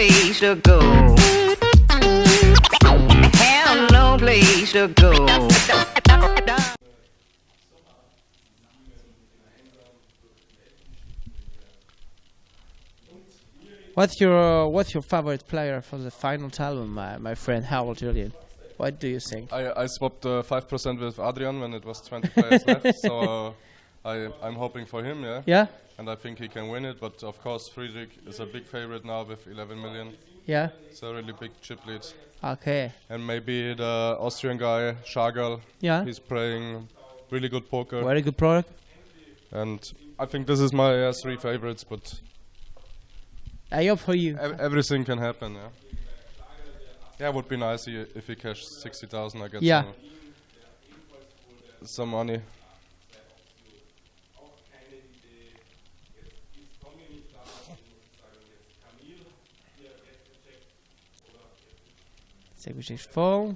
place to go. Have no place to go. What's your favorite player for the final album, my friend Harold Julian? What do you think? I swapped 5% with Adrian when it was 20 players left, so I'm hoping for him, yeah. Yeah? And I think he can win it, but of course Friedrich is a big favorite now with 11 million. Yeah? It's a really big chip lead. Okay. And maybe the Austrian guy, Schagal, Yeah? he's playing really good poker. Very good product. And I think this is my 3 favorites, but I hope for you. everything can happen, yeah. Yeah, it would be nice if he cashed 60,000, I get Yeah. some money. Segwitch fall.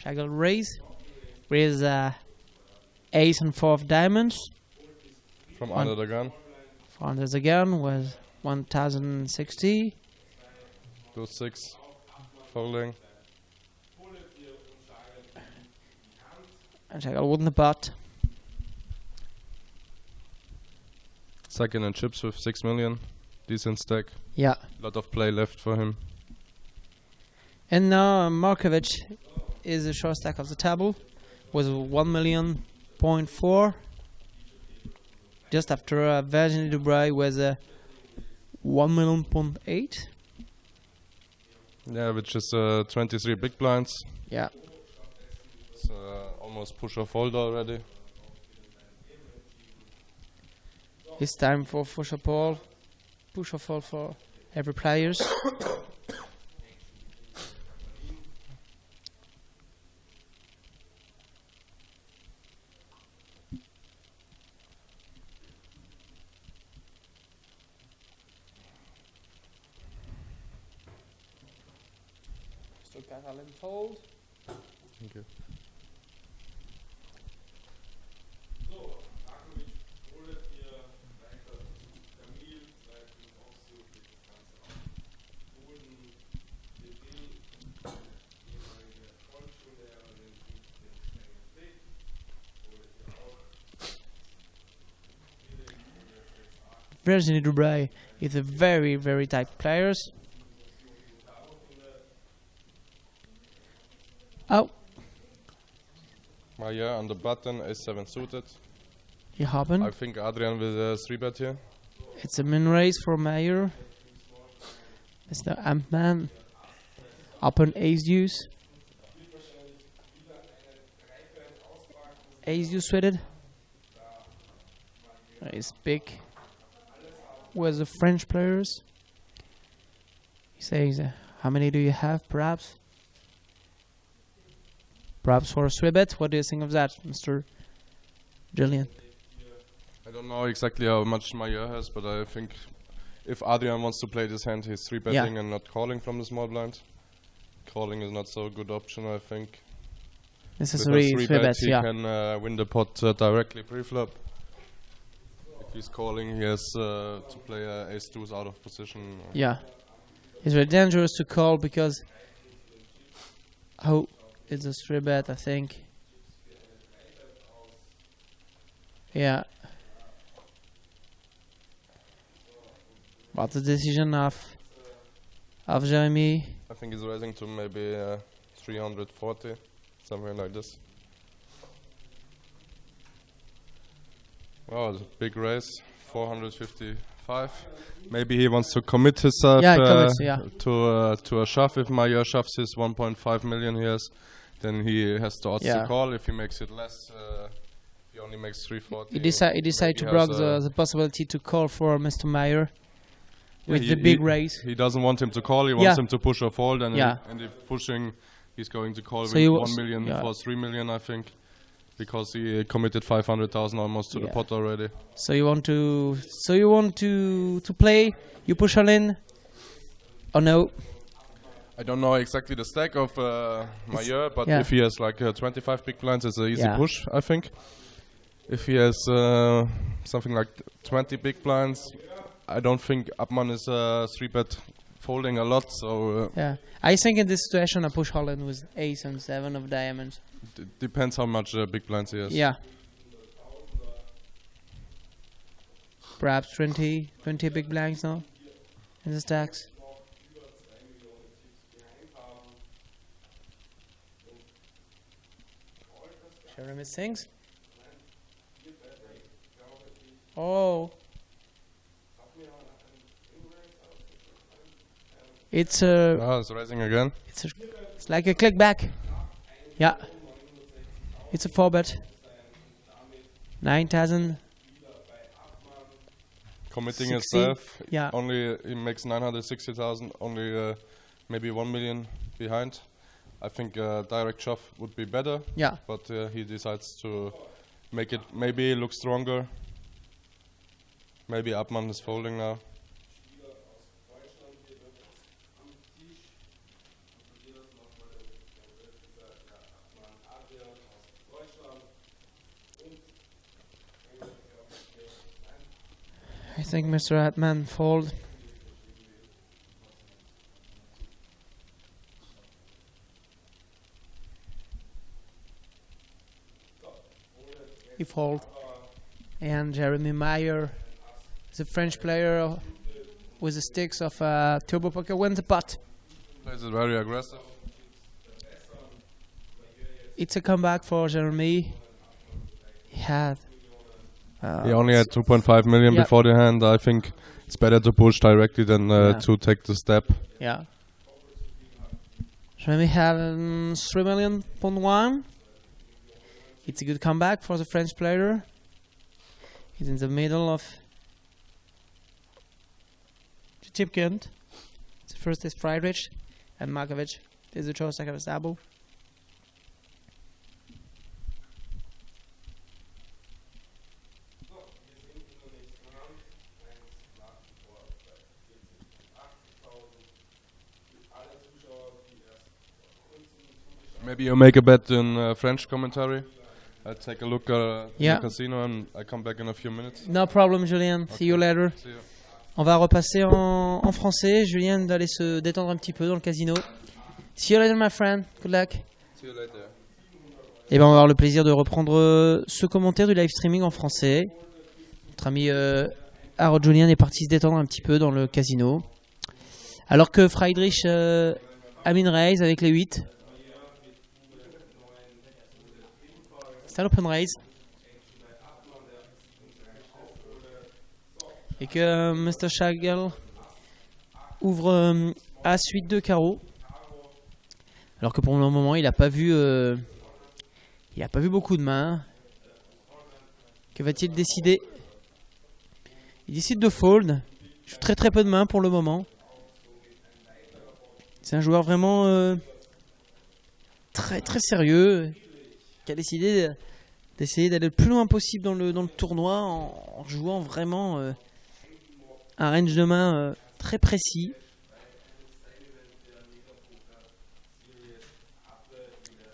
Schagal raise. Raise ace and 4 of diamonds. From under the gun. Under the gun was 1060. Do 6. Folding. And Schagal won the pot. Second in chips with 6 million. Decent stack. Yeah. Lot of play left for him. And now Markovic is the short stack of the table with 1.4 million. Just after Virginie Dubray was 1.8 million. Yeah, which is 23 big blinds. Yeah. It's almost push or fold already. It's time for push or fold. Push or fold for every players. Fold. Thank you. Virginie Dubray is a very, very tight player. Oh. Mayer on the button, A7 suited. You happen. I think Adrian will 3-bet here. It's a min raise for Mayer. It's the Amp-Man. Open ace deuce. Ace deuce suited. It's big. With the French players. He says, how many do you have, perhaps? Perhaps for a 3-bet. What do you think of that, Mr. Julian? I don't know exactly how much Mayer has, but I think if Adrian wants to play this hand, he's 3-betting and not calling from the small blind. Calling is not so a good option, I think. This is with a 3-bet, he yeah. can win the pot directly pre-flop. If he's calling, he has to play ace-deuce out of position. Yeah. It's very dangerous to call because... Oh, it's a 3-bet, I think. Yeah. What's the decision of Jeremy? I think he's raising to maybe 340, something like this. Wow, it's a big raise, 455. Maybe he wants to commit himself to a shove. If Mayer shoves his 1.5 million he has, then he has the odds to call. If he makes it less, he only makes 340. He decided to block the possibility to call for Mr. Mayer with the big raise. He doesn't want him to call, he wants him to push or fold, and if pushing, he's going to call with 1 million for 3 million, I think, because he committed 500,000 almost to the pot already. So you want to play? You push all in? Or no? I don't know exactly the stack of Mayer, but if he has like 25 big blinds, it's an easy push, I think. If he has something like 20 big blinds, I don't think Abman is 3-bet folding a lot, so... yeah, I think in this situation I push Holland with ace and 7 of diamonds. Depends how much big blinds he has. Yeah. Perhaps 20 big blinds now in the stacks. Jeremy sings. Oh. It's it's raising again. It's like a click back. Yeah. It's a 4-bet. 9,000. Committing 60. himself. Yeah. Only he makes 960,000. Only maybe 1 million behind. I think direct shove would be better. Yeah. But he decides to make it maybe look stronger. Maybe Abman is folding now. I think Mr. Atman fold. He fold. And Jeremy Meyer, the French player with the sticks of Turbo Poker, wins the pot. Plays it very aggressive. It's a comeback for Jeremy. He only had 2.5 million before the hand. I think it's better to push directly than to take the step. Yeah. Jeremy have 3 million.1. It's a good comeback for the French player. He's in the middle of the chip count. The first is Friedrich and Markovic. This is the choice of Sabo. Maybe you make a bet in French commentary. I'll take a look at the casino and I come back in a few minutes. No problem, Julien. Okay. See you later. See you. On va repasser en français. Julien doit aller se détendre un petit peu dans le casino. See you later, my friend. Good luck. See you later. Et ben, on va avoir le plaisir de reprendre ce commentaire du live streaming en français. Notre ami Harold Julien est parti se détendre un petit peu dans le casino. Alors que Friedrich Amin raise avec les 8. C'est l'open raise. Et que Mr. Schagel ouvre As 8 de carreau. Alors que pour le moment, il n'a pas vu beaucoup de mains. Que va-t-il décider? Il décide de fold. Il joue très peu de mains pour le moment. C'est un joueur vraiment très sérieux qui a décidé d'essayer d'aller le plus loin possible dans le tournoi en jouant vraiment un range de main très précis.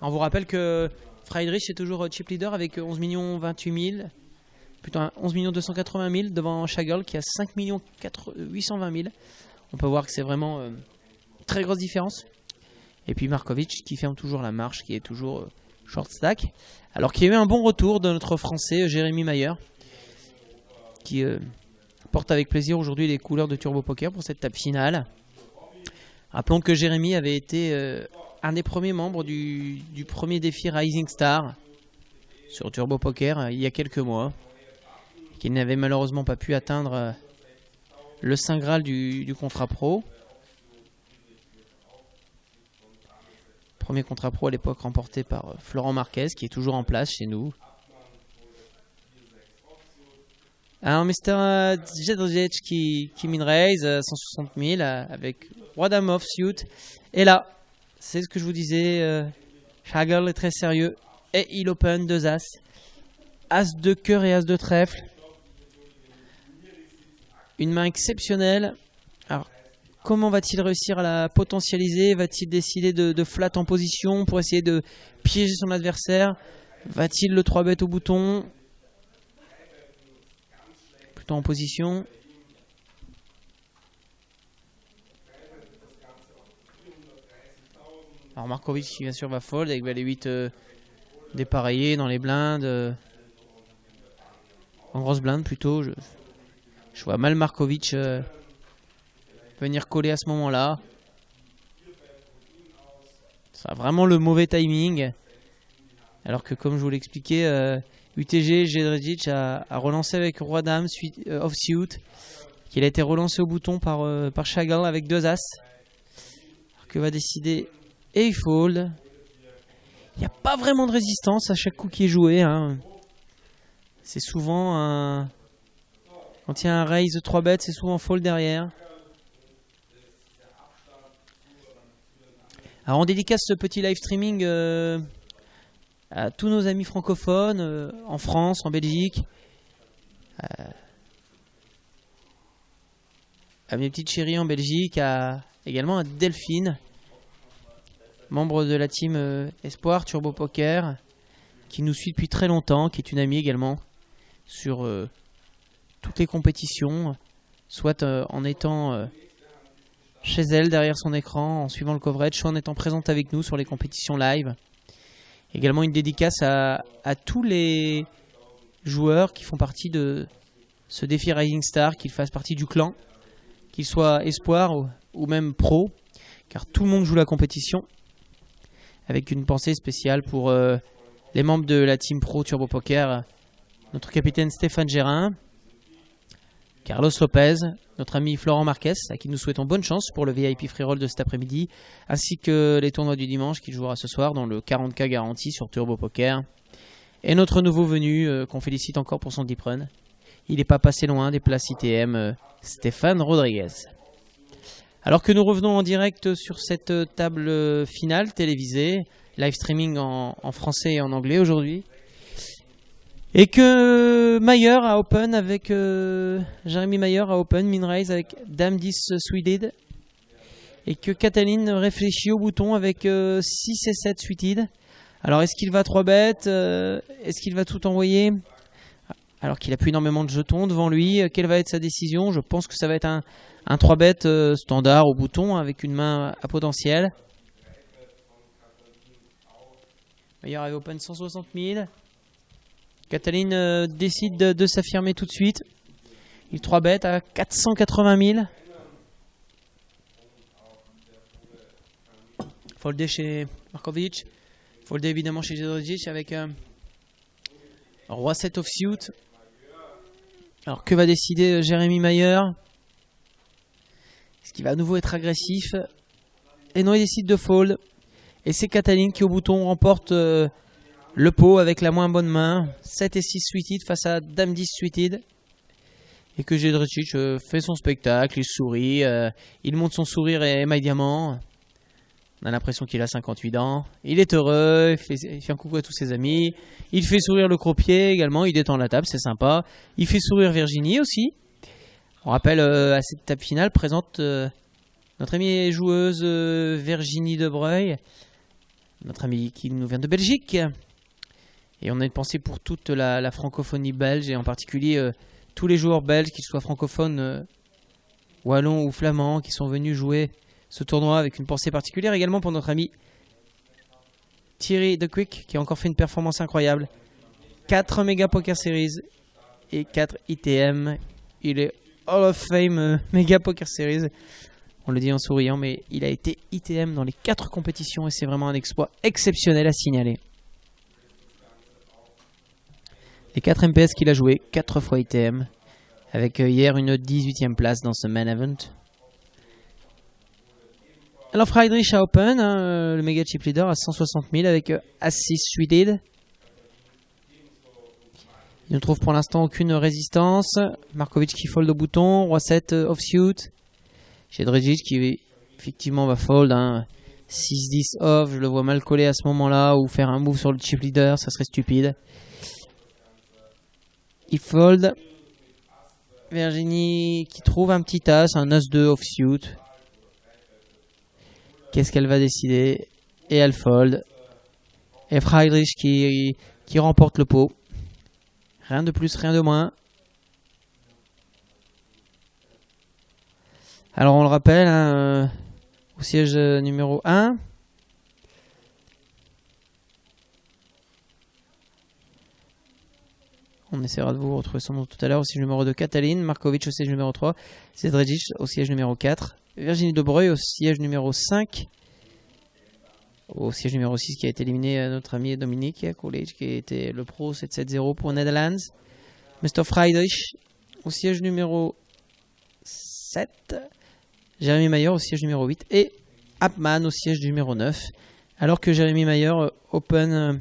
On vous rappelle que Friedrich est toujours chip leader avec 11 28 000, plutôt 11 280 000 devant Schagel qui a 5 820 000. On peut voir que c'est vraiment une très grosse différence. Et puis Markovic qui ferme toujours la marche, qui est toujours short stack. Alors qu'il y a eu un bon retour de notre Français Jérémy Mayer, qui porte avec plaisir aujourd'hui les couleurs de Turbo Poker pour cette table finale. Rappelons que Jérémy avait été un des premiers membres du premier défi Rising Star sur Turbo Poker il y a quelques mois, qu'il n'avait malheureusement pas pu atteindre le Saint Graal du contrat pro. Premier contrat pro à l'époque remporté par Florent Marquez, qui est toujours en place chez nous. Alors Mr. Jedrzejc qui min-raise 160 000 avec Roi Dame offsuit. Et là, c'est ce que je vous disais, Schagel est très sérieux. Et il open 2 As. As de cœur et As de trèfle. Une main exceptionnelle. Alors, comment va-t-il réussir à la potentialiser? Va-t-il décider de flat en position pour essayer de piéger son adversaire? Va-t-il le 3-bet au bouton? Plutôt en position. Alors Markovic qui bien sûr va fold avec les 8 dépareillés dans les blindes. En grosse blinde plutôt. Je vois mal Markovic venir coller à ce moment-là. Ça a vraiment le mauvais timing. Alors que comme je vous l'expliquais, UTG Jedrzejczyk a relancé avec Roi Dame offsuit. Qu'il a été relancé au bouton par Chagall avec 2 As. Alors que va décider et il fold. Il n'y a pas vraiment de résistance à chaque coup qui est joué. Hein. C'est souvent un... Quand il y a un raise 3 bêtes, c'est souvent fold derrière. Alors on dédicace ce petit live streaming à tous nos amis francophones en France, en Belgique, à mes petites chéries en Belgique, également à Delphine, membre de la team Espoir Turbo Poker, qui nous suit depuis très longtemps, qui est une amie également sur toutes les compétitions, soit en étant chez elle derrière son écran, en suivant le coverage, soit en étant présente avec nous sur les compétitions live. Également une dédicace à tous les joueurs qui font partie de ce défi Rising Star, qu'ils fassent partie du clan, qu'ils soient espoir ou même pro, car tout le monde joue la compétition, avec une pensée spéciale pour les membres de la team pro Turbo Poker, notre capitaine Stéphane Gérin, Carlos Lopez, notre ami Florent Marquez, à qui nous souhaitons bonne chance pour le VIP Free Roll de cet après-midi, ainsi que les tournois du dimanche qu'il jouera ce soir dans le 40K garanti sur Turbo Poker. Et notre nouveau venu, qu'on félicite encore pour son deep run. Il n'est pas passé loin des places ITM, Stéphane Rodriguez. Alors que nous revenons en direct sur cette table finale télévisée, live streaming en français et en anglais aujourd'hui. Et que Mayer a open avec Jérémy Mayer a open min raise avec Dame 10 suited. Et que Cataline réfléchit au bouton avec 6 et 7 suited. Alors est-ce qu'il va 3 bêtes est-ce qu'il va tout envoyer? Alors qu'il a plus énormément de jetons devant lui. Quelle va être sa décision? Je pense que ça va être un 3 bêtes standard au bouton avec une main à potentiel. Mayer avait open 160 000. Cataline décide de s'affirmer tout de suite. Il 3 bêtes à 480 000. Foldé chez Markovic. Foldé évidemment chez Jedrzejczyk avec Roi 7 offsuit. Alors que va décider Jérémy Mayer? Est-ce qu'il va à nouveau être agressif? Et non, il décide de fold. Et c'est Cataline qui au bouton remporte le pot avec la moins bonne main. 7 et 6 suited face à Dame 10 suited. Et que Jedrzejczyk fait son spectacle, il sourit, il monte son sourire et émaille diamant. On a l'impression qu'il a 58 ans. Il est heureux, il fait un coucou à tous ses amis. Il fait sourire le croupier également, il détend la table, c'est sympa. Il fait sourire Virginie aussi. On rappelle à cette table finale présente notre amie joueuse Virginie Debreuil. Notre amie qui nous vient de Belgique. Et on a une pensée pour toute la francophonie belge et en particulier tous les joueurs belges, qu'ils soient francophones, wallons ou flamands, qui sont venus jouer ce tournoi avec une pensée particulière également pour notre ami Thierry De Quick qui a encore fait une performance incroyable. 4 Mega Poker Series et 4 ITM. Il est Hall of Fame Mega Poker Series. On le dit en souriant, mais il a été ITM dans les 4 compétitions et c'est vraiment un exploit exceptionnel à signaler. Les 4 MPS qu'il a joué, 4 fois ITM, avec hier une 18e place dans ce main event. Alors Friedrich a open, le méga chip leader à 160 000 avec As-6 suited. Il ne trouve pour l'instant aucune résistance. Markovic qui fold au bouton, Roi 7 offsuit. Jedrzejczyk qui effectivement va fold, 6-10 off, je le vois mal coller à ce moment-là, ou faire un move sur le chip leader, ça serait stupide. Il fold. Virginie qui trouve un petit as, un As-2 offsuit. Qu'est-ce qu'elle va décider? Et elle fold. Et Friedrich qui remporte le pot. Rien de plus, rien de moins. Alors on le rappelle, au siège numéro 1, On essaiera de vous retrouver son nom tout à l'heure. Au siège numéro 2, Katalin. Markovic au siège numéro 3. Zedrejic au siège numéro 4. Virginie de Breuil au siège numéro 5. Au siège numéro 6 qui a été éliminé notre ami Dominique Coolidge qui était le pro 7-7-0 pour Netherlands. Mr. Friedrich au siège numéro 7. Jérémy Mayer au siège numéro 8. Et Apman au siège numéro 9. Alors que Jérémy Mayer open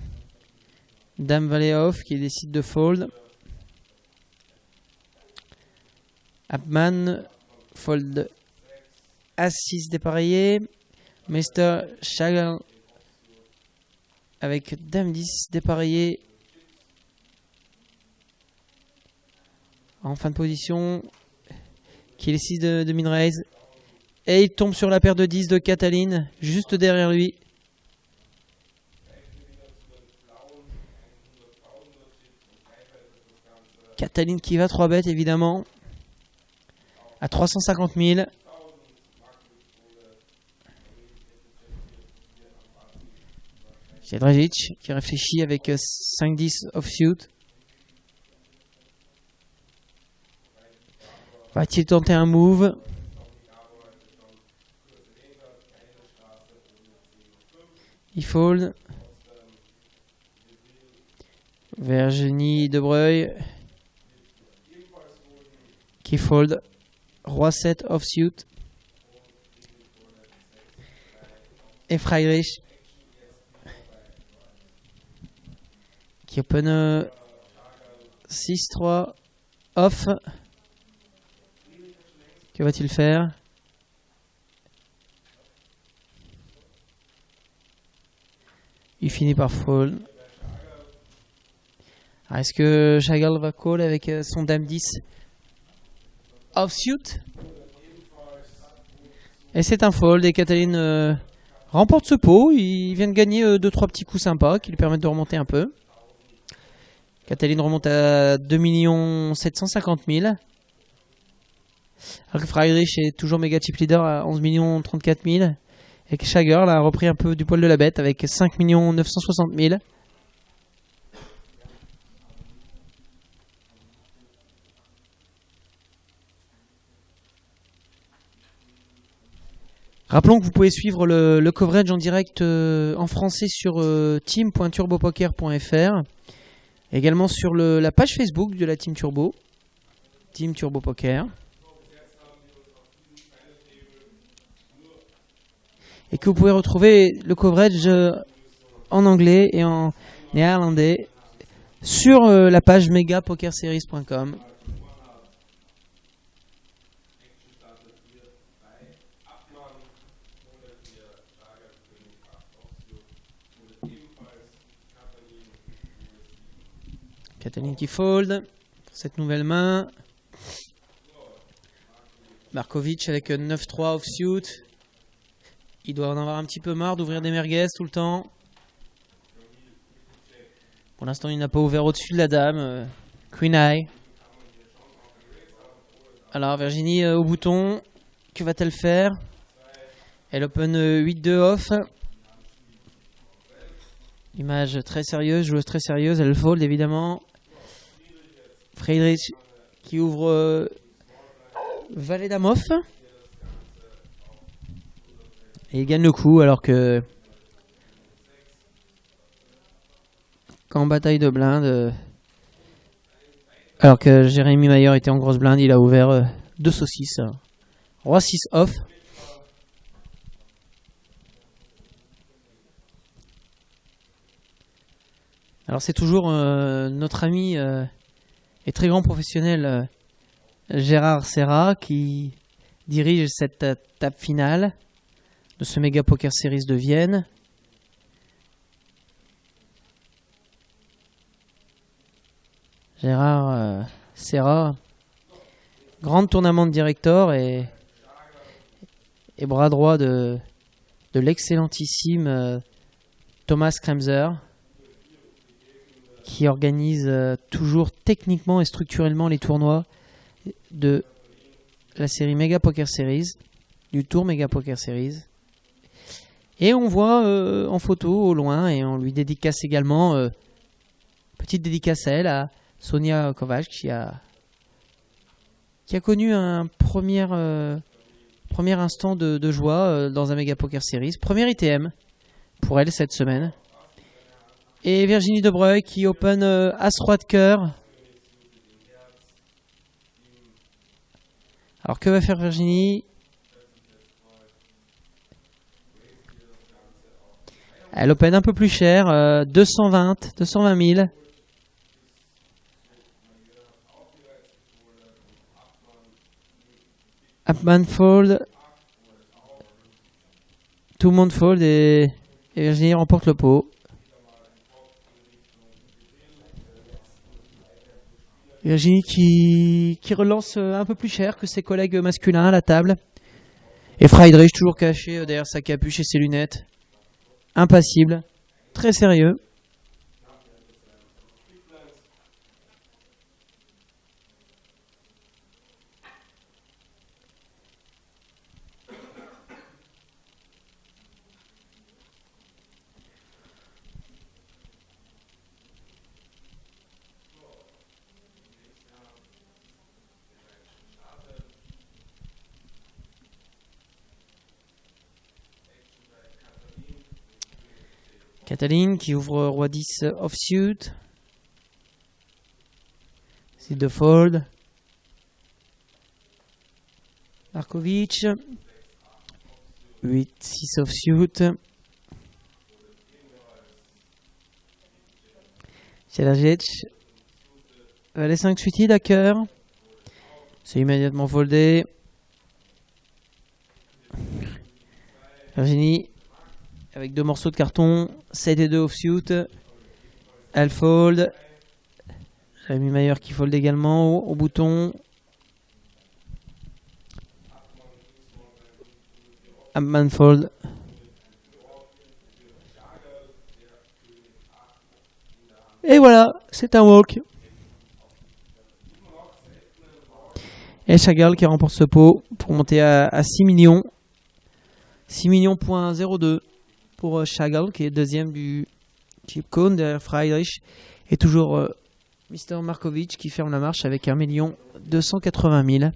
Dame Valet off qui décide de fold. Apman fold As-6 dépareillé. Mr. Chagall avec Dame 10 dépareillé. En fin de position. Qui est 6 de min-raise. Et il tombe sur la paire de 10 de Katalin. Juste derrière lui. Katalin qui va 3 bêtes évidemment. À 350 000. Zedrejic qui réfléchit avec 5-10 offsuit. Va-t-il tenter un move? Il fold. Virginie de Breuil qui fold. Roi 7 offsuit. Et Friedrich qui open 6-3 off. Que va-t-il faire? Il finit par fold. Est-ce que Chagall va call avec son Dame 10 offsuit? Et c'est un fold et Katalin remporte ce pot. Il vient de gagner 2-3 petits coups sympas qui lui permettent de remonter un peu. Katalin remonte à 2 750 000. Alors que Friedrich est toujours méga chip leader à 11 034 000. Et que Chagall a repris un peu du poil de la bête avec 5 960 000. Rappelons que vous pouvez suivre le coverage en direct en français sur team.turbopoker.fr. Également sur la page Facebook de la Team Turbo. Team Turbo Poker. Et que vous pouvez retrouver le coverage en anglais et en néerlandais sur la page megapokerseries.com. Katalin qui fold pour cette nouvelle main. Markovic avec 9-3 offsuit. Il doit en avoir un petit peu marre d'ouvrir des merguez tout le temps. Pour l'instant, il n'a pas ouvert au-dessus de la dame. Queen Eye. Alors, Virginie au bouton. Que va-t-elle faire? Elle open 8-2 off. Image très sérieuse, joueuse très sérieuse. Elle fold évidemment. Friedrich qui ouvre Valet Dame off. Et il gagne le coup alors que qu'en bataille de blinde, alors que Jérémy Mayer était en grosse blinde, il a ouvert 2 saucisses. Roi 6 off. Alors c'est toujours notre ami et très grand professionnel Gérard Serra qui dirige cette table finale de ce Mega Poker Series de Vienne. Gérard Serra, grand tournament de director et bras droit de l'excellentissime Thomas Kremser, qui organise toujours techniquement et structurellement les tournois de la série Mega Poker Series, du tour Mega Poker Series. Et on voit en photo au loin, et on lui dédicace également, petite dédicace à elle, à Sonia Kovacs qui a connu un premier instant de joie dans un Mega Poker Series. Premier ITM pour elle cette semaine. Et Virginie Debreuil qui open As-Roi de cœur. Alors que va faire Virginie? Elle open un peu plus cher, 220 000. Upman fold. Tout le monde fold et Virginie remporte le pot. Virginie qui relance un peu plus cher que ses collègues masculins à la table. Et Friedrich toujours caché derrière sa capuche et ses lunettes. Impassible, très sérieux. Katalin qui ouvre Roi 10 offsuit. C'est de fold. Markovic. 8-6 offsuit. Celajic. Les 5 suited à cœur. C'est immédiatement foldé. Virginie. Avec 2 morceaux de carton, 7 et 2 offsuit. Elle fold. Rémi Mayer qui fold également au bouton. Upman fold. Et voilà, c'est un walk. Et Chagall qui remporte ce pot pour monter à 6 millions. 6 millions.02. Pour Chagall qui est deuxième du Chip Cone derrière Friedrich et toujours Mr. Markovic qui ferme la marche avec 1 280 000.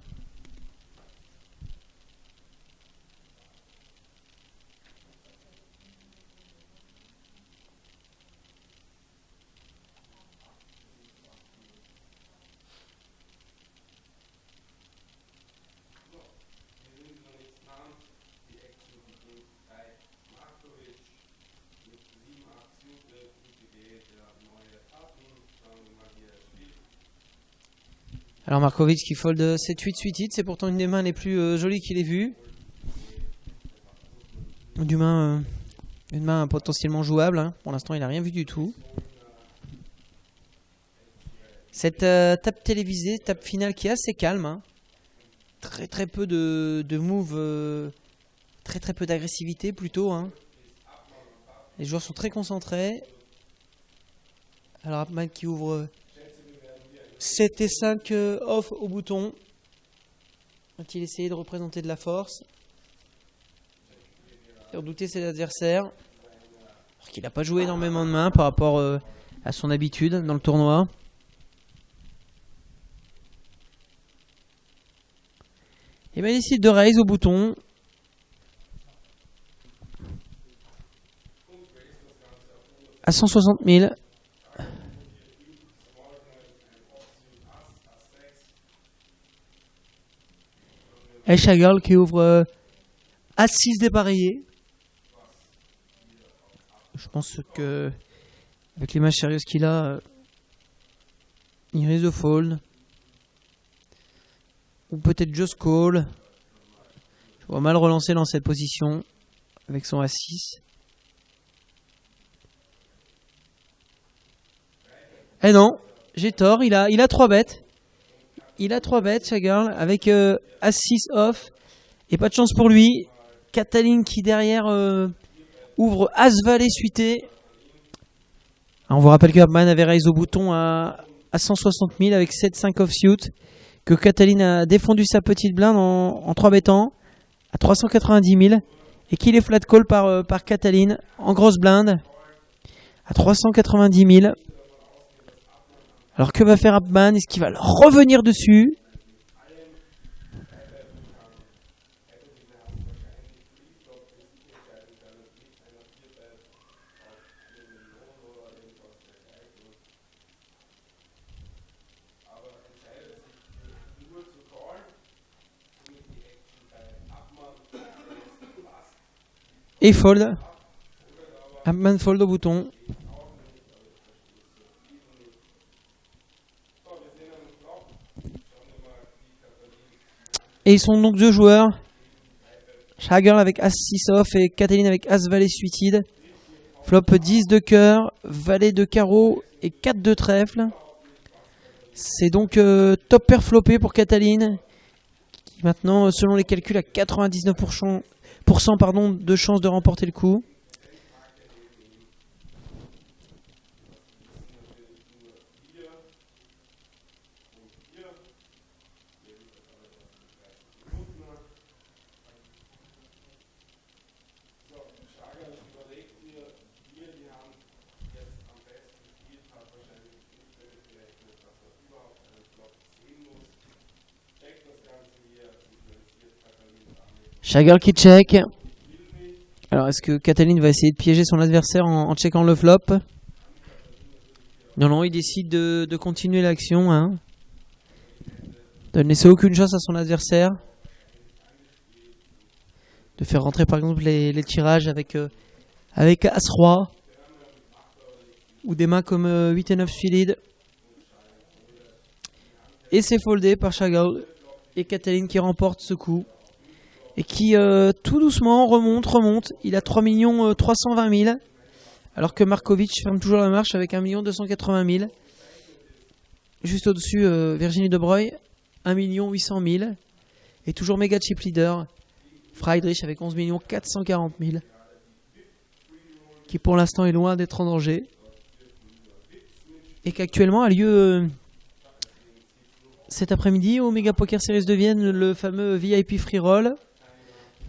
Alors Markovic qui fold 7-8 suited, c'est pourtant une des mains les plus jolies qu'il ait vues. Une main potentiellement jouable, hein. Pour l'instant il n'a rien vu du tout. Cette table télévisée, table finale qui est assez calme, hein. Très peu de moves, très peu d'agressivité plutôt, hein. Les joueurs sont très concentrés. Alors Upman qui ouvre 7 et 5 off au bouton. Va-t-il essayer de représenter de la force? Faire douter ses adversaires. Alors qu'il n'a pas joué énormément de mains par rapport à son habitude dans le tournoi. Et bien il décide de raise au bouton. À 160 000. Et Chagall qui ouvre As-6 dépareillé. Je pense que avec les matchs sérieuses qu'il a, il risque de fold. Ou peut-être just call. Je vois mal relancer dans cette position avec son As-6. Eh non, j'ai tort, il a 3 bêtes. Il a 3 bêtes, Chagall, avec As-6 off. Et pas de chance pour lui. Katalin qui derrière ouvre As-Valet suité. Alors, on vous rappelle que Upman avait raise au bouton à 160 000 avec 7-5 offsuit. Que Katalin a défendu sa petite blinde en 3 bêtants à 390 000. Et qu'il est flat call par Katalin en grosse blinde à 390 000. Alors que va faire Abman? Est-ce qu'il va revenir dessus? Et fold. Abman fold au bouton. Et ils sont donc deux joueurs. Shagirl avec As-6 off et Kathleen avec As-Valet suited. Flop 10 de cœur, Valet de carreau et 4 de trèfle. C'est donc top pair floppé pour Kathleen. Qui maintenant, selon les calculs, a 99% de chance de remporter le coup. Shagirl qui check. Alors est-ce que Kathleen va essayer de piéger son adversaire en checkant le flop? Non, il décide de continuer l'action. Hein. De ne laisser aucune chance à son adversaire. De faire rentrer par exemple les tirages avec As-Roi. Ou des mains comme 8 et 9 suited. Et c'est foldé par Shagirl. Et Kathleen qui remporte ce coup. Et qui tout doucement remonte. Il a 3 320 000. Alors que Markovic ferme toujours la marche avec 1 280 000. Juste au-dessus, Virginie De Breuil, 1 800 000. Et toujours méga chip leader, Friedrich avec 11 440 000. Qui pour l'instant est loin d'être en danger. Et qu'actuellement a lieu cet après-midi au Mega Poker Series de Vienne, le fameux VIP Free Roll.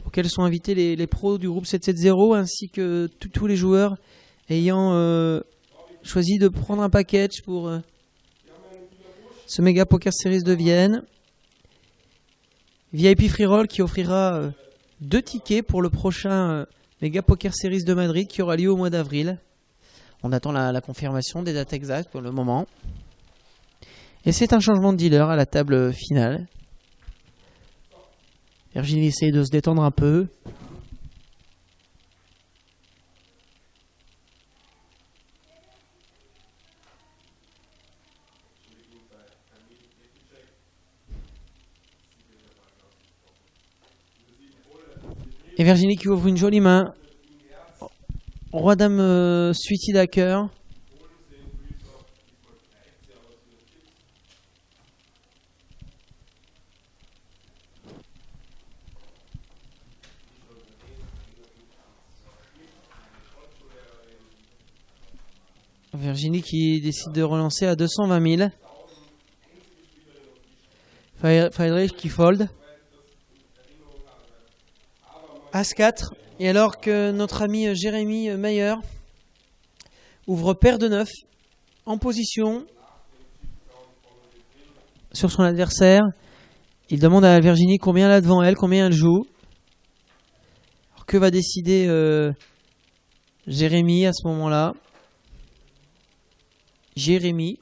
Auxquels sont invités les pros du groupe 770 ainsi que tous les joueurs ayant choisi de prendre un package pour ce Mega Poker Series de Vienne. VIP Free Roll qui offrira 2 tickets pour le prochain Mega Poker Series de Madrid qui aura lieu au mois d'avril. On attend la confirmation des dates exactes pour le moment. Et c'est un changement de dealer à la table finale. Virginie essaye de se détendre un peu. Et Virginie qui ouvre une jolie main. Roi-Dame suited à cœur. Virginie qui décide de relancer à 220 000. Friedrich qui fold. As-4. Et alors que notre ami Jérémy Mayer ouvre paire de 9 en position sur son adversaire, il demande à Virginie combien elle a devant elle, combien elle joue. Alors que va décider Jérémy à ce moment-là? Jérémy.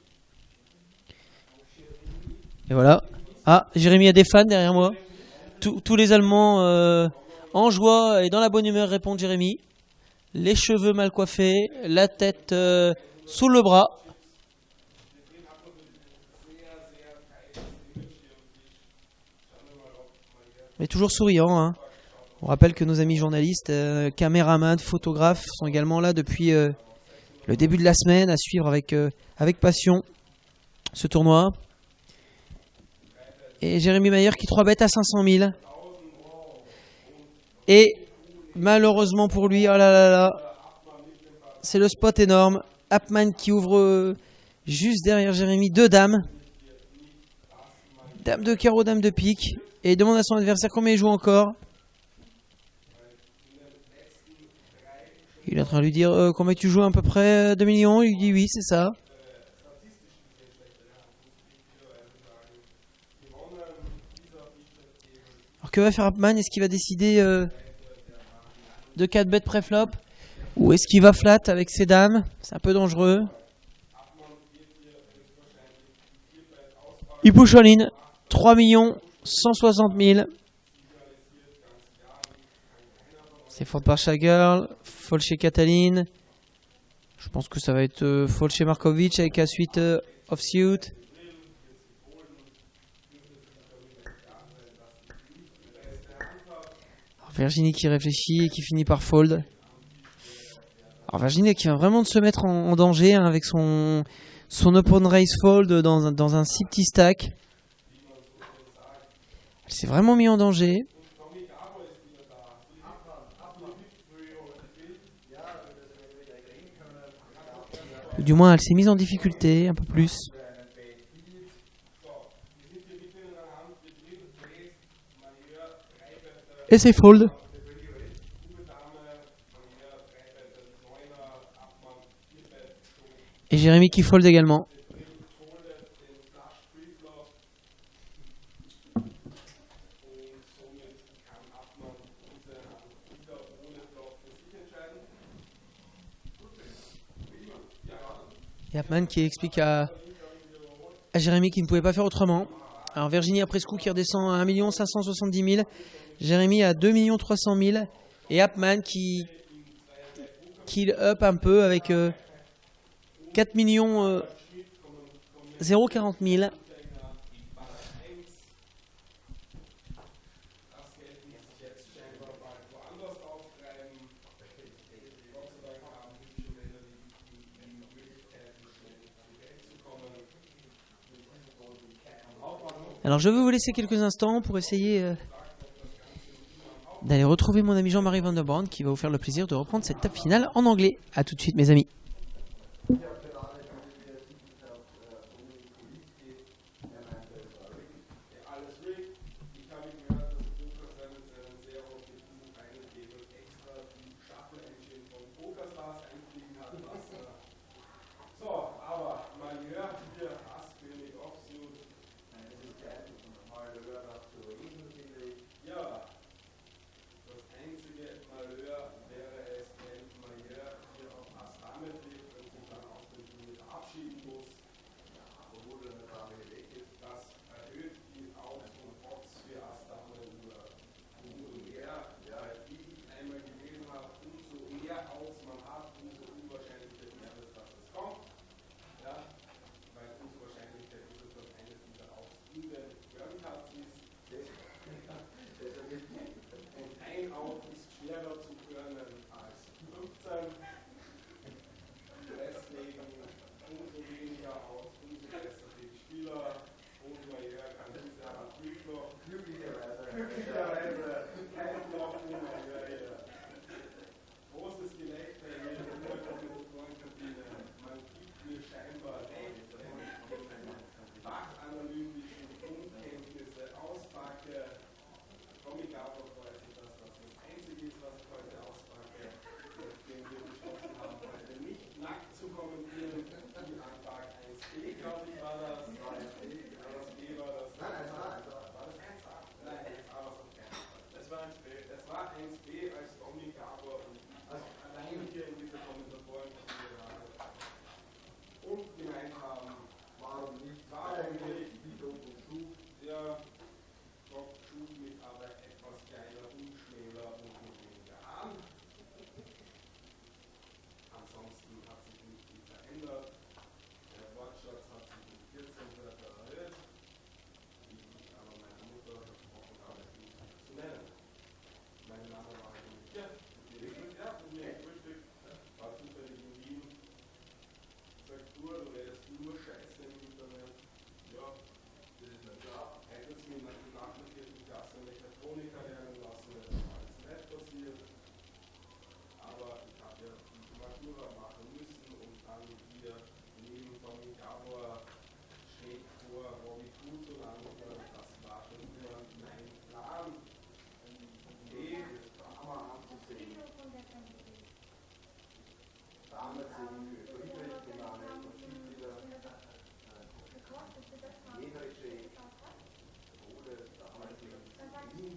Et voilà. Ah, Jérémy a des fans derrière moi. Tous les Allemands en joie et dans la bonne humeur répondent Jérémy. Les cheveux mal coiffés, la tête sous le bras. Mais toujours souriant. Hein. On rappelle que nos amis journalistes, caméramans, photographes sont également là depuis le début de la semaine à suivre avec passion ce tournoi. Et Jérémy Mayer qui 3-bet à 500 000. Et malheureusement pour lui, oh là là là, c'est le spot énorme. Abman qui ouvre juste derrière Jérémy 2 dames. Dame de carreau, dame de pique. Et il demande à son adversaire combien il joue encore. Il est en train de lui dire combien tu joues à peu près 2 millions. Il lui dit oui, c'est ça. Alors que va faire Upman? Est-ce qu'il va décider de 4 bêtes pré-flop? Ou est-ce qu'il va flat avec ses dames? C'est un peu dangereux. Il push all-in. 3 160 000. C'est fold par Shagirl. Fold chez Cataline. Je pense que ça va être fold chez Markovic avec la suite offsuit. Virginie qui réfléchit et qui finit par fold. Alors Virginie qui vient vraiment de se mettre en danger hein, avec son open raise fold dans un si petit stack. Elle s'est vraiment mis en danger. Ou du moins elle s'est mise en difficulté un peu plus. Et c'est fold. Et Jérémy qui fold également. Et Upman qui explique à Jérémy qu'il ne pouvait pas faire autrement. Alors Virginie après ce coup qui redescend à 1 570 000. Jérémy à 2 300 000. Et Upman qui up un peu avec 4 040 000. Alors je vais vous laisser quelques instants pour essayer d'aller retrouver mon ami Jean-Marie Van der Brand qui va vous faire le plaisir de reprendre cette table finale en anglais. A tout de suite mes amis.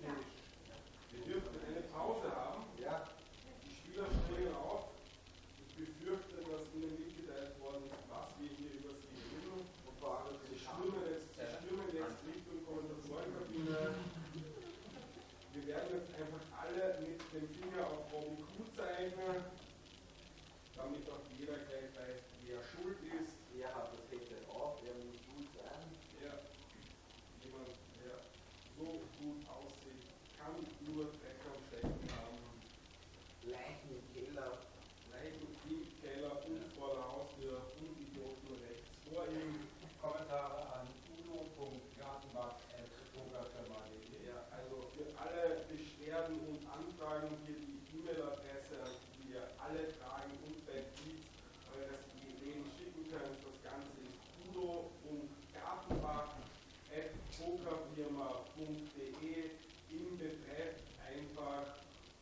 Ja. kann nur Trecker stecken haben. Leichen im Keller und vor der Haustür und die Toten rechts vor ihm. Kommentare an uno.gartenbach@pokerfirma.de. Ja, also für alle Beschwerden und Anfragen hier die E-Mail-Adresse, an die ihr alle Fragen und bei Tweets eures Leben schicken könnt. Das Ganze ist uno.gartenbach@pokerfirma.de. Im Betreff einfach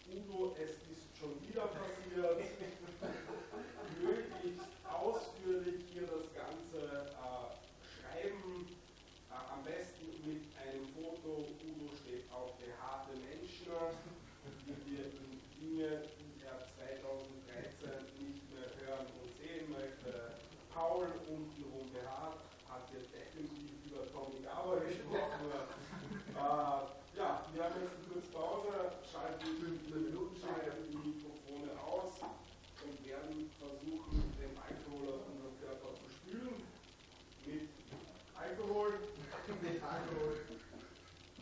Udo, es ist schon wieder passiert. Möglichst ausführlich hier das Ganze schreiben. Am besten mit einem Foto. Udo steht auf behaarte Menschen. Wir Dinge, die er 2013 nicht mehr hören und sehen möchte. Paul untenrum behaart hat jetzt definitiv über Tommy Gabor gesprochen. Ja, wir haben jetzt eine kurze Pause, schalten 5 Minuten, schalten die Mikrofone aus und werden versuchen, den Alkohol aus unserem Körper zu spülen. Mit Alkohol. Mit Alkohol.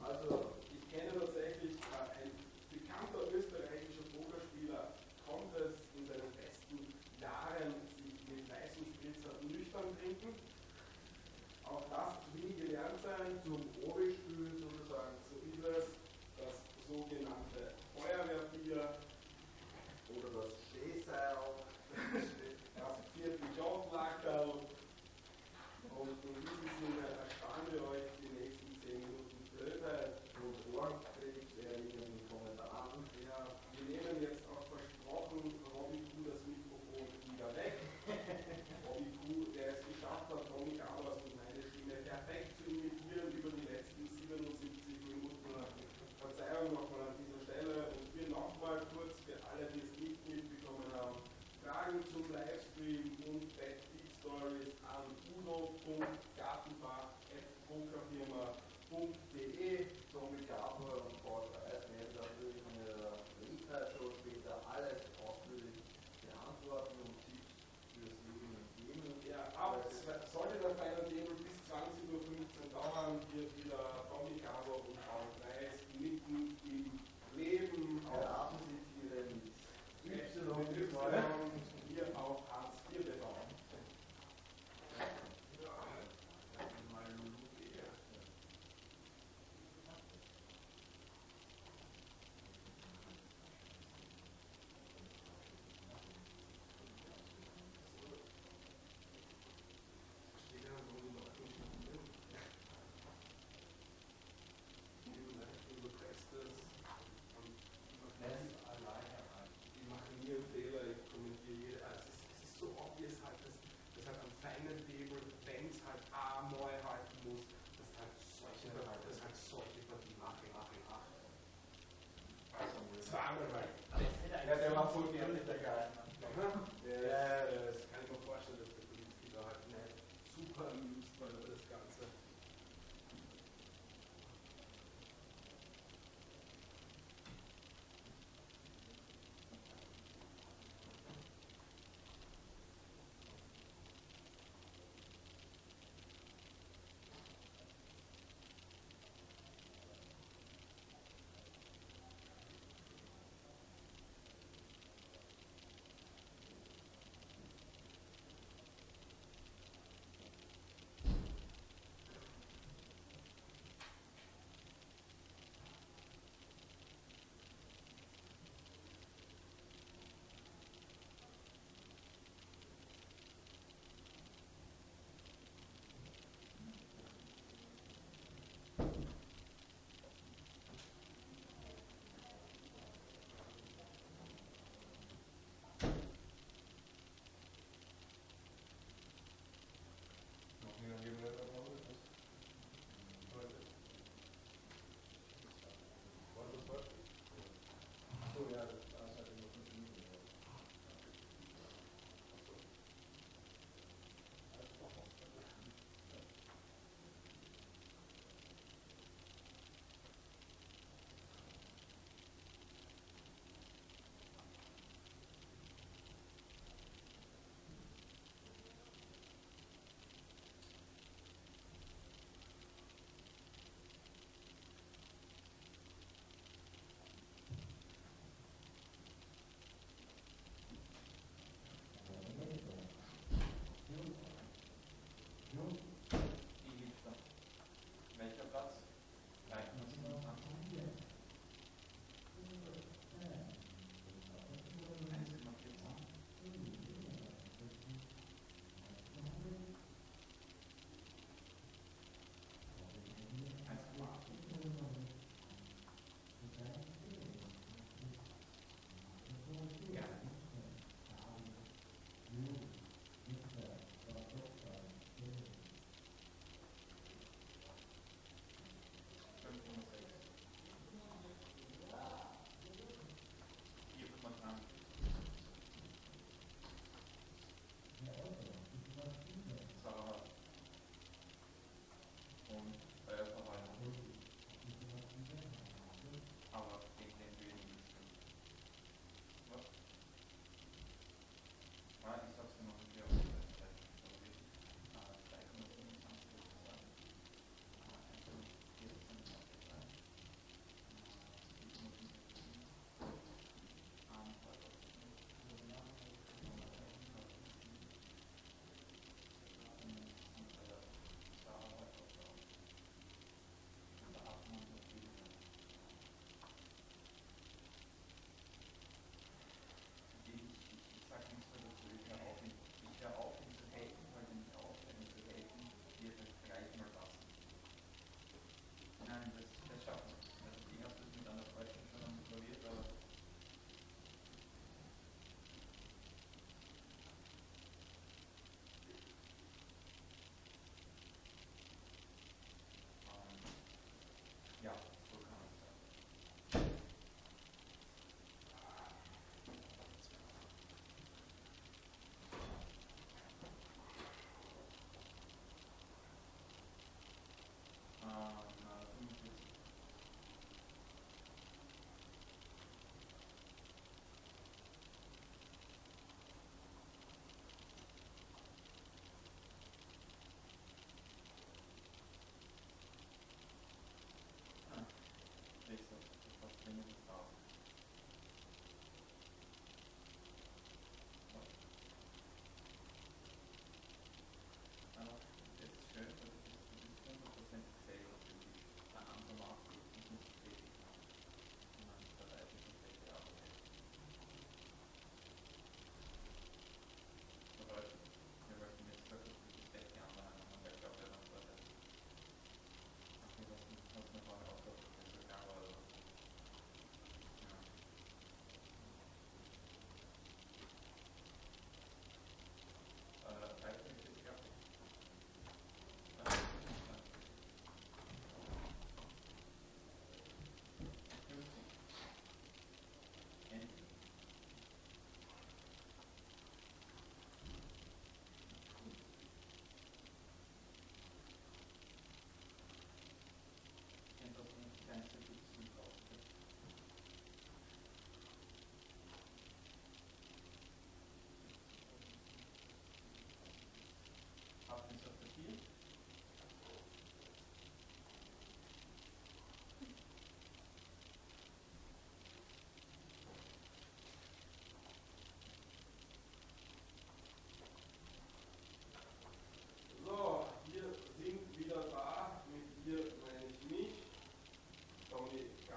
Also, ich kenne tatsächlich ein bekannter österreichischer Pokerspieler, konnte es in seinen besten Jahren sich mit weißem Spritzer nüchtern trinken. Auch das will gelernt sein zum Ohrespülen sozusagen. So ist es. Das sogenannte Feuerwehrbier oder das Stehseil, das Viertel-Job-Lackerl. Und in diesem Sinne ersparen wir euch die nächsten 10 Minuten Blödheit und Ohrenkrebs, in den Kommentaren. Ja, wir nehmen jetzt auch versprochen Robby Q das Mikrofon wieder weg. Robby Q, der es geschafft hat, Tommy Gabors und meine Stimme perfekt zu imitieren über die letzten 77 Minuten. Verzeihung nochmal an dieser Stelle und wir nochmal kurz für alle, die es nicht mitbekommen haben, Fragen zum Livestream und Bad-Beat-Stories an uno.gartenbach@pokerfirma.de. Tommy Gabor und Paul Reis werden natürlich von der Inside-Show später alles ausführlich beantworten und Tipps fürs Leben geben. Ja, sollte der Final Table bis 20:15 Uhr dauern, wird wieder Tommy Gabor und Paul Reis mitten im Leben. Erraten Sie Tiere mit Y, hier auf Hans Bierbeton. Die machen nie einen Fehler, ich kommentiere jede. Also es ist so obvious halt, dass halt am Final Table, wenn es halt neu halten muss, dass halt solche Partien machen. Zweimal halt. Ja, der war voll gerne der Geil. Das kann ich mir vorstellen, dass der Polizei da halt nicht super amused war über das Ganze.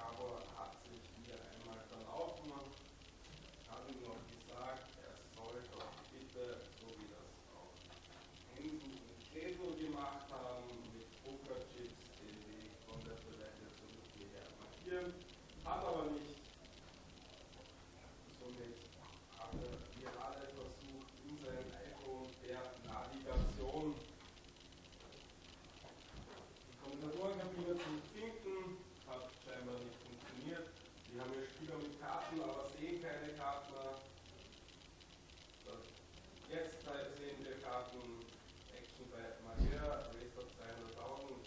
Gabor hat sich hier einmal verlaufen, hat ihm noch gesagt, er soll doch bitte, so wie das auch Hensen und Schädel gemacht haben, mit Pokerchips den Weg von der Toilette zurück hierher markieren, hat aber nicht. Somit hat er gerade versucht, in sein iPhone der Navigation die Kommentatorenkabine zu finden, hat scheinbar nicht funktioniert. Wir haben hier Spieler mit Karten, aber sehen keine Karten. Jetzt sehen wir Karten Action bei Magera, Race of 200.000.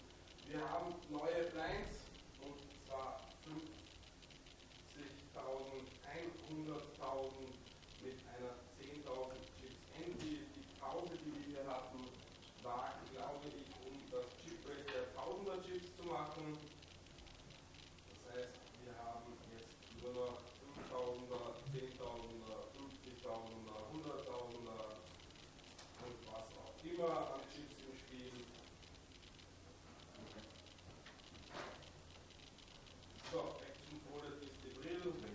Wir haben neue Blinds und zwar 50.000, 100.000 mit einer 10.000 Chips Envy. Die Pause, die wir hier hatten, war, glaube ich, um das Chip Race der 1000er Chips zu machen. Das heißt, wir haben jetzt nur noch 5.000er, 10.000er, 50.000er, 100.000er und was auch immer an Chips im Spiel. So, Action Kohle ist die Brille mit 16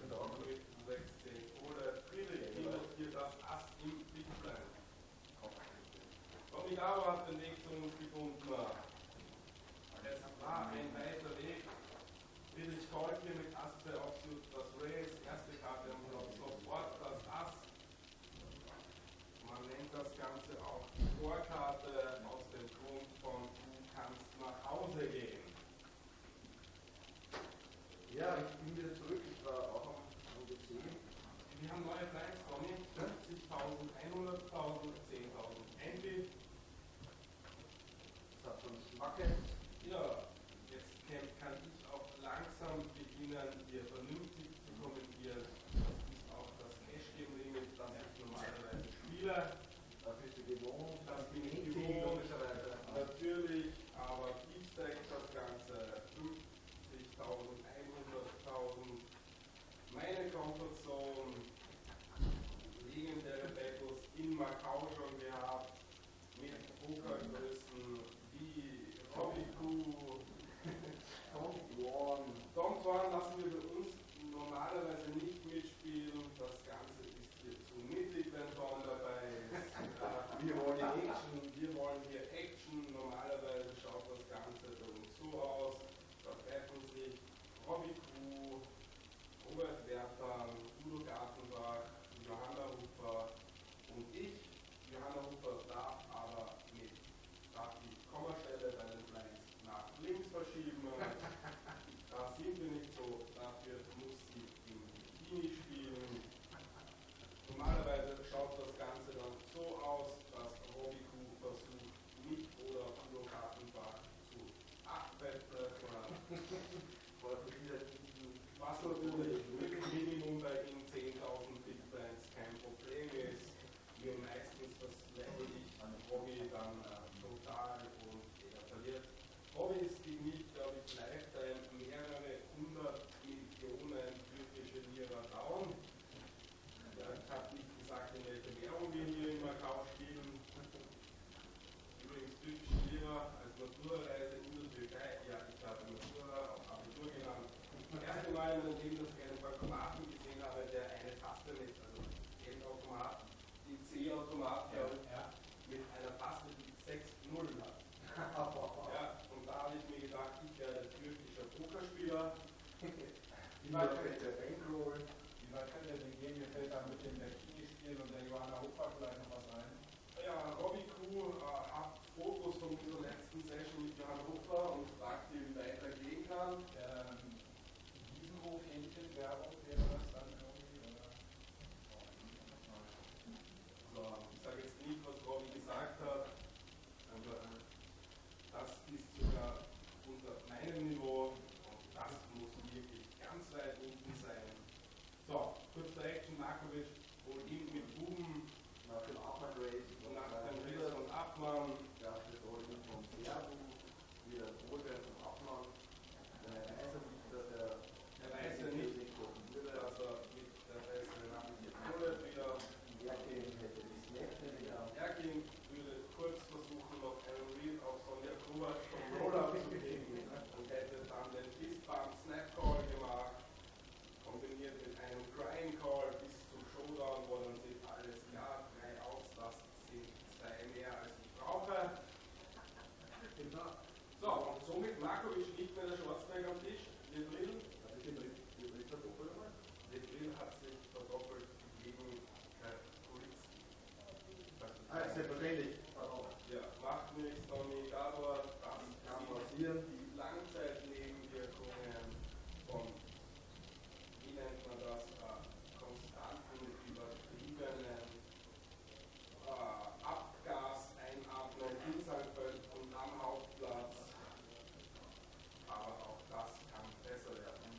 Kohle. Friedrich findet hier das Ass im Big Blind. Domigaro hat den Weg zu uns gefunden. Es war ein weiter Weg. Friedrich callt hier mit Ass 2 Offsuit das Race. Erste Karte und sofort das Ass. Man nennt das Ganze auch die Vorkarte aus dem Grund von du kannst nach Hause gehen. Ja, ich bin wieder zurück. Ich war auch am GC. Wir haben neue Blinds, Tommy. 50.000, 100.000, 10.000 Envy. Das hat schon Schmackes. Ja, jetzt kann ich auch langsam beginnen, hier vernünftig zu kommentieren. Das ist auch das Cash-Game-Limit, das ich normalerweise spiele. Das bist du gewohnt. Das bin ich gewohnt, natürlich, aber Deepstack das Ganze 50.000, 100.000. Meine Comfortzone, legendäre Battles in Macau schon gehabt, mit Pokergrößen wie Robbie Koo, Don Juan lassen wir bei uns normalerweise nicht mitspielen. Das Ganze ist hier zu mittig, wenn Don dabei ist. Wir wollen Action, wir wollen hier Action. Normalerweise schaut das Ganze bei uns so aus. Da treffen sich Robbie Koo, Robert Werthan, Udo Gartenbach, Johanna Hufer und ich. Johanna Hufer darf aber mit die Kommastelle bei den Blinds nach links verschieben. Da sind wir nicht so, dafür muss sie im Bikini spielen. Normalerweise schaut das Ganze dann so aus, dass Robbie Koo versucht, mich oder Udo Gartenbach zu abwetteln. Was natürlich mit Minimum bei ihm 10.000 Big Blinds kein Problem ist. Wir meistens das Level ich an Robbie dann total und er verliert. Robbie ist gegen mich, glaube ich, Lifetime mehrere 100 Millionen türkische Lira down. Ja, ich habe nicht gesagt, in welcher Währung wir hier in Macau spielen. Übrigens türkische Lira als Naturreise in der Türkei. Ja, ich habe Abitur genannt. Das erste Mal in meinem Leben, dass ich einen Bankomaten gesehen habe, der eine Taste mit, also Geldautomat, DC-Automat, mit einer Taste, die 6-0 hat. Ja, und da habe ich mir gedacht, ich werde türkischer Pokerspieler. Wie weit könnte der denn gehen? Mir fällt da mit dem Bikini spielen und der Johanna Hofer vielleicht noch was ein. Ja, Robbie Koo hat Fotos von unserer letzten Session mit Johanna Hofer und fragt, wie weiter gehen kann. Wiesenhof, Hähnchenwerbung wäre das dann irgendwie? Oder? So, ich sage jetzt nicht, was Robbie gesagt hat, aber das ist sogar unter meinem Niveau und das muss wirklich ganz weit unten sein. So, kurze Action, Markovic, wohl ihn mit Buben. Nach dem Abmann-Race. Nach dem Race von Abmann. Ja, das Rollen von Serben. Wieder Wohlwert. Markovic nicht mehr der Schwarzberg am Tisch. Lebril, Lebril hat sich verdoppelt gegen Kulitzki. Selbstverständlich. Ja, macht nichts, Tommy Gabor, das kann passieren. Die Langzeitnebenwirkungen von, wie nennt man das, konstanten, übertriebenen Abgas einatmen in St. Pölten am Hauptplatz. Aber auch das kann besser werden.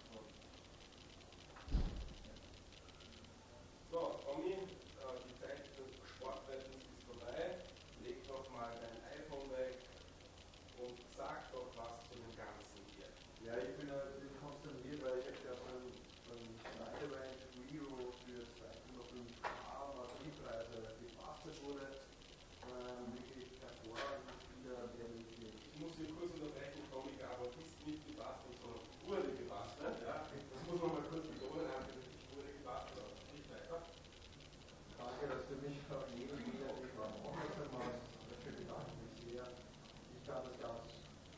So, Tommy, die Zeit des Sportwettens ist vorbei. Leg doch mal dein iPhone weg und sag doch was zu dem Ganzen hier. Ja, ich bin ein bisschen konsterniert, weil ich habe ja von Spider-Man Rio für 2,5 Madrid-Preise gebastelt wurde. Wirklich hervorragende Spieler, der mich hier. Ich muss hier kurz unterbrechen, Tommy Gabor ist nicht gebastelt, sondern wurde gebastelt. Ja? Das muss man mal kurz betonen, ich wurde gebastelt, aber nicht weiter. Danke, dass du mich auf jeden negativ aufmerksam machst. Dafür bedanke ich mich sehr. Ich kann das ganz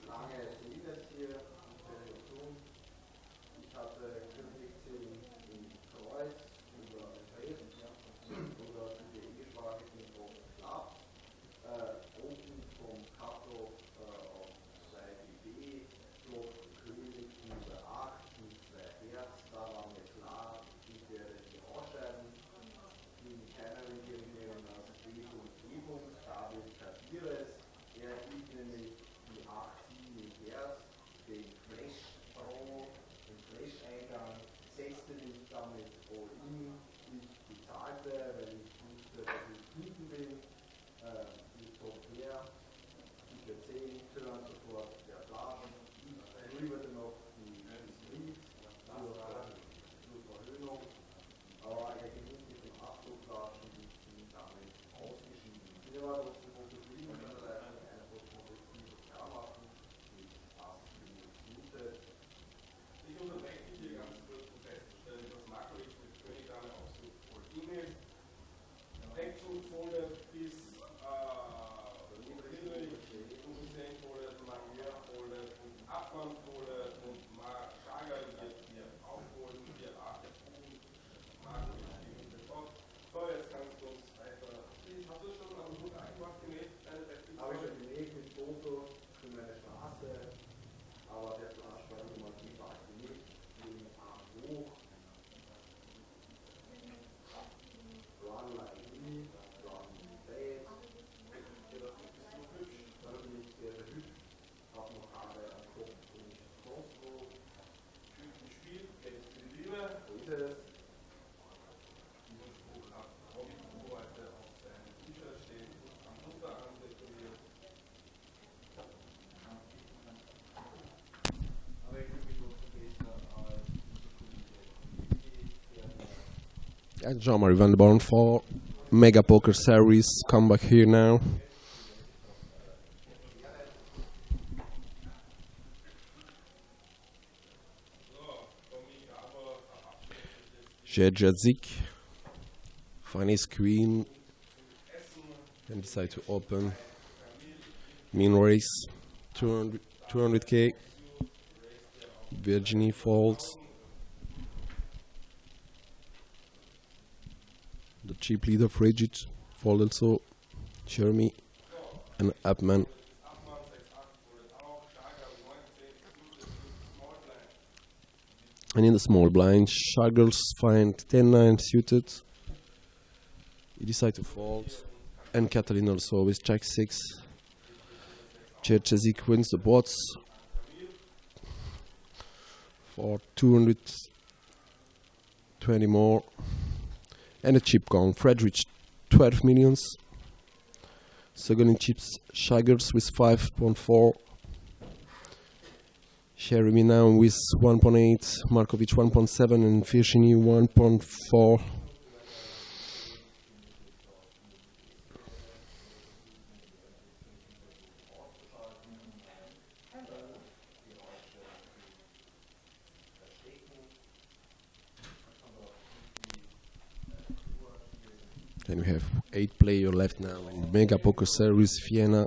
lange sehen jetzt hier. Ich werde das tun. Ich hatte Königsinn in Kreuz über Dresden oder die englischsprachigen vom Club. Unten vom Kato auf Seite B, noch König über 8 mit 2 Herz. Da war mir klar, ich werde sie ausscheiden. In keiner Regierung als B-Punkt, David Kapires. Er hielt nämlich die 8-7 mit Herz, den Flash-Pro, den Flash-Eingang, setzte mich damit all-in. Ich bezahlte, weil ich wusste, dass ich hinten bin, mit Top her, über 10, Turn sofort der Blasen, ich drüberte noch die Street zur Verhöhnung, aber er genug mit dem Abflugplatz und ich bin damit ausgeschieden. Ich bin aber trotzdem zufrieden mit der Leistung, eine Postmodell machen, mit 8 Minuten. Ich unterbreche dich hier ganz kurz, um festzustellen, dass Markovic mit König Dame absolut voll in ist. Wechselfolie bis Folie, Magierfolie und Abwandfolie und Schager wird hier aufholen, wir achten Markovic gegen den Bock. So, jetzt kannst du uns weiter. Hast du das schon am Hut angemacht, genäht? Habe ich schon genäht mit Foto für meine Straße, aber der Flasch war immer die Warte nicht, wegen Arm hoch. Run like me, run fast. Das bin ich sehr, sehr hübsch. Hab noch Haare am Kopf und sonst wo. Schön Spiel, jetzt für die Liebe. So ist es. Diesen Spruch hat Robin Hugo heute auf seinem T-Shirt stehen und am Unterarm dekoriert. Aber ich will mich noch vergessen, als Jean-Marie Van der Born for Mega Poker Series. Come back here now. Jedzik, Funny Queen, and decide to open. Mean race, 200k. Virginie folds. The cheap leader Frigid fold also. Jeremy and Upman. And in the small blind, Shuggles find 10-9 suited. He decide to fold. And Catalin also with Jack 6. Cherchezik wins the bots for 220 more. And a chip gone. Friedrich 12 millions. Second in chips, Shuggles with 5.4. Jeremy now with 1.8, Markovic 1.7 and Virginie 1.4. Then we have 8 players left now in Mega Poker Series Vienna.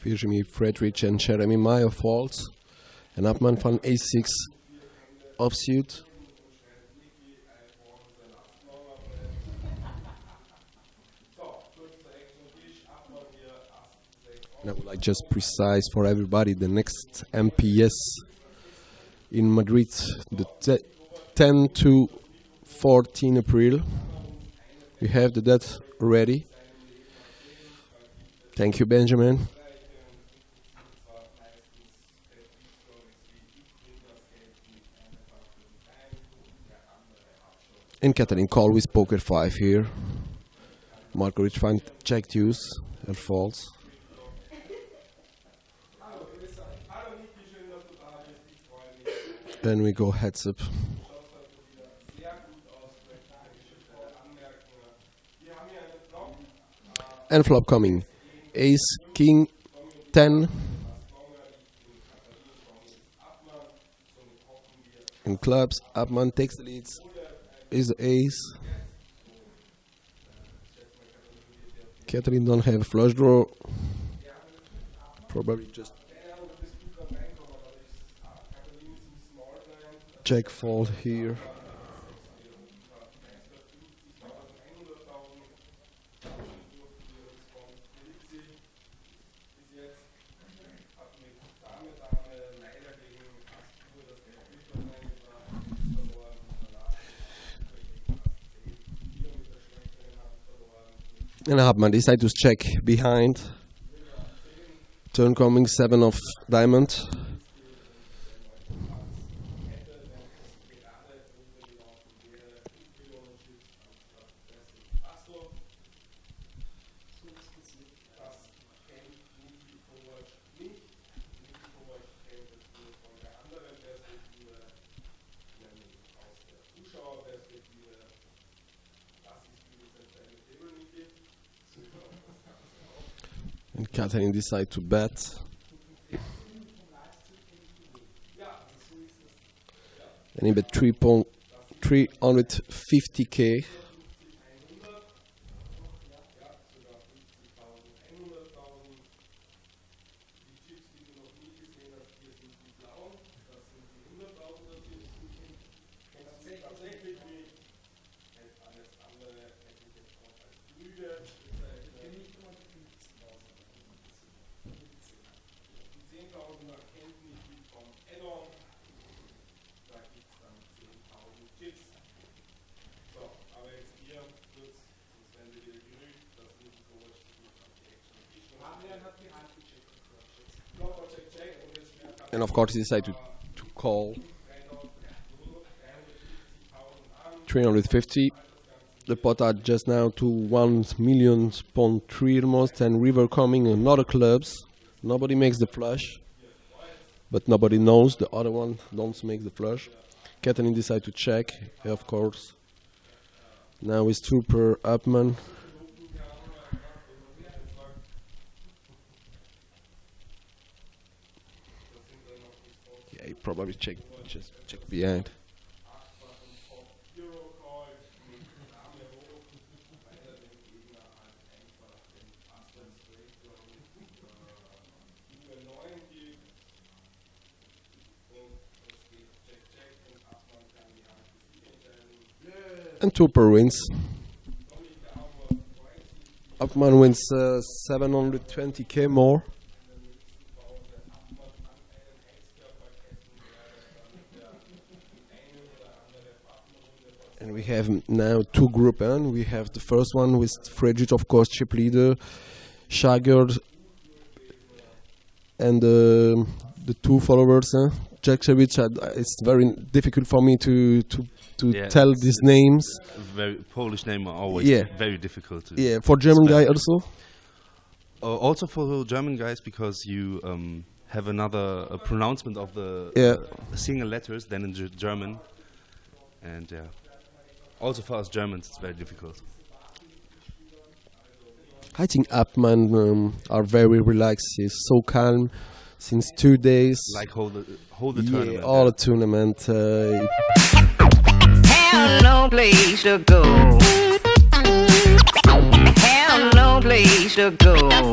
Virginie Friedrich and Jeremy Meyer faults. And Abmann van A6 offsuit. And I would like just precise for everybody the next MPS in Madrid, the 10 to 14 April. We have the date ready. Thank you, Benjamin. And Kathleen call with poker 5 here. Margaret find check deuce and false. Then we go heads up. And flop coming. Ace, king, 10. And clubs, Abmann takes the leads. Is the ace. Kathleen don't have a flush draw. Probably just check fold here. And Abmann decides to check behind. Turn coming 7 of diamond. And Kathleen decides to bet. And he bet 350k. And of course he decided to call 350. The pot are just now to 1,000,000.3 almost, and river coming, another clubs. Nobody makes the flush, but nobody knows the other one don't make the flush. Kathleen decide to check, of course. Now it's Trooper Abmann. Yeah, he probably just check behind. And Trooper wins. Abmann wins 720k more. And we have now two group N. We have the first one with Friedrich, of course, chip leader, Schagert, and the two followers. Jakszewicz. It's very difficult for me to tell these names. Very Polish name are always very difficult. Yeah, for German guy also. Also for German guys, because you have another pronouncement of the single letters than in German, and also for us Germans it's very difficult. I think Abmann are very relaxed. He's so calm, since 2 days. Like whole the tournament. All the tournament. Have no place to go. Have no place to go.